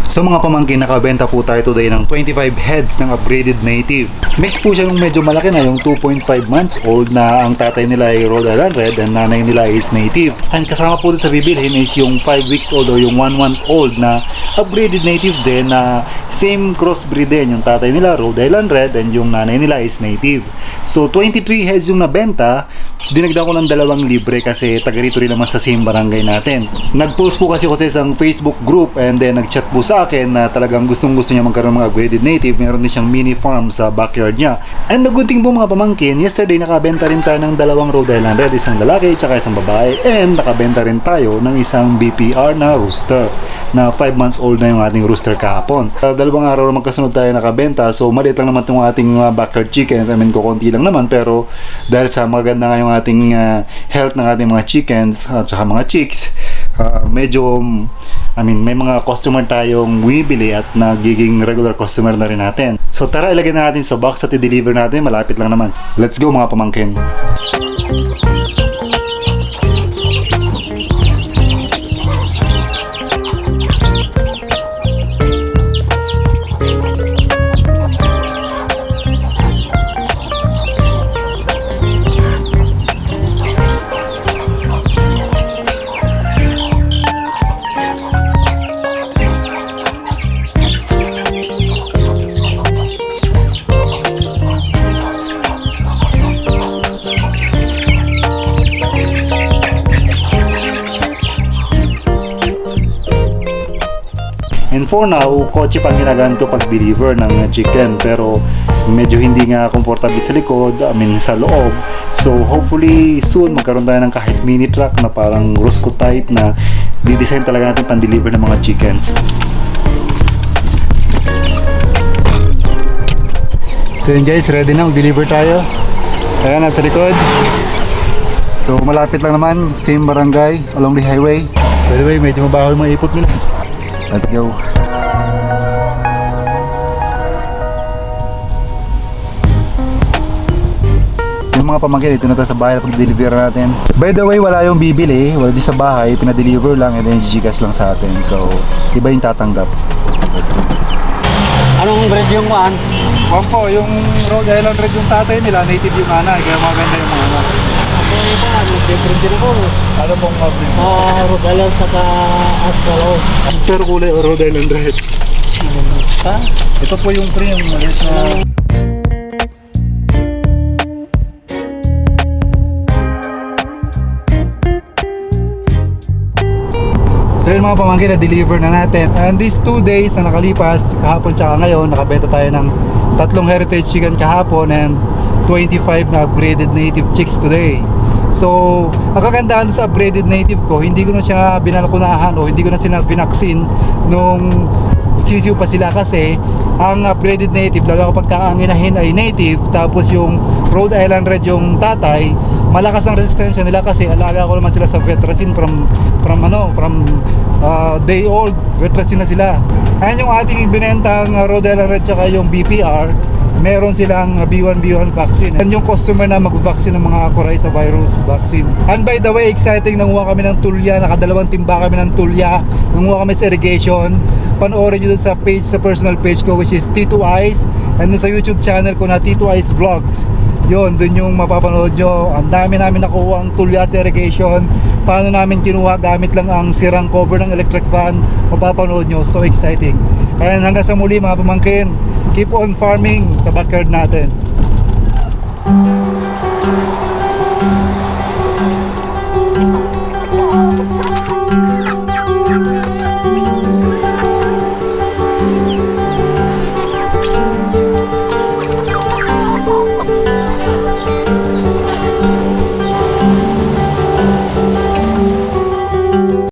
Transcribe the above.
So mga pamangkin, nakabenta po tayo today ng 25 heads ng upgraded native. Mix po siya nung medyo malaki na, yung 2.5 months old na ang tatay nila ay Rhode Island Red and nanay nila is native. And kasama po sa bibilhin is yung 5 weeks old o yung 1 month old na upgraded native din na same crossbreed din. Yung tatay nila Rhode Island Red and yung nanay nila is native. So 23 heads yung nabenta. Dinagdag ko ng 2 libre kasi taga rito rin naman sa same barangay natin. Nag-post po kasi sa isang Facebook group and then nag-chat po sa akin na talagang gustong niya magkaroon ng mga upgraded native. Meron din siyang mini farm sa backyard niya. And the good thing po mga pamangkin, yesterday nakabenta rin tayo ng 2 Rhode Island Red, isang lalaki tsaka isang babae, and nakabenta rin tayo ng isang BPR na rooster na 5 months old na yung ating rooster kahapon. 2 araw na magkasunod tayo nakabenta, so maliit lang naman itong ating backyard chickens. I mean, kukunti lang naman, pero dahil sa maganda nga yung ating health ng ating mga chickens at saka mga chicks, medyo may mga customer tayong bumibili at nagiging regular customer na rin natin. So tara, ilagay na natin sa box at i-deliver natin, malapit lang naman. Let's go mga pamangkin. And for now, kotse pang ginagamit ko pag-deliver ng chicken, pero medyo hindi nga comfortable sa likod, sa loob. So hopefully soon magkaroon tayo ng kahit mini truck na parang Rosco type na di-design talaga natin pang-deliver ng mga chickens. So yun guys, ready na, mag-deliver tayo. Ayan, nasa likod. So malapit lang naman, same barangay, along the highway. By the way, medyo mabaho yung mga ipot nila. Let's go. Yung mga pamangkin, ito na tayo sa bahay na pag-deliver natin. By the way, wala yung bibili, wala din sa bahay, pinadeliver lang and then Gcash lang sa atin. So, iba yung tatanggap. Let's go. Anong breed yung kuhan? Po, yung Rhode Island Red yung tatay nila, native yung nanay, kaya maganda yung mga anak. Ako iba, different din ako. Ano pong breed? Rhode Island saka Astro. Pero kulay Rhode Island Red. Ito po yung cream, maliit na... So yun mga pamangkin, na-deliver na natin. And these 2 days na nakalipas, kahapon tsaka ngayon, nakabenta tayo ng 3 heritage chicken kahapon and 25 na upgraded native chicks today. So, ang kagandahan sa upgraded native ko, hindi ko na siya binalkunahan o hindi ko na sila binaksin nung sisiw pa sila, kasi ang upgraded native, lalo kapag kaanginahin ay native, tapos yung Rhode Island Red yung tatay, malakas ang resistensya nila kasi alaga ko naman sila sa vetracine from day old, vetracine na sila. Ayan yung ating binentang Rhode Island Red tsaka yung BPR, meron silang B1 vaccine. Yan yung customer na mag-vaccine ng mga coryza virus vaccine. And by the way, exciting, nanguha kami ng tulya, nakadalawang timba kami ng tulya, nanguha kami sa irrigation. Panoorin nyo dun sa page, sa personal page ko, which is Tito Ice, and dun sa YouTube channel ko na Tito Ice Vlogs. Yun, dun yung mapapanood nyo. Ang dami namin nakuha ang tulya sa irrigation, paano namin kinuha gamit lang ang sirang cover ng electric fan. Mapapanood nyo, so exciting. And hanggang sa muli mga pamangkin, keep on farming sa backyard natin.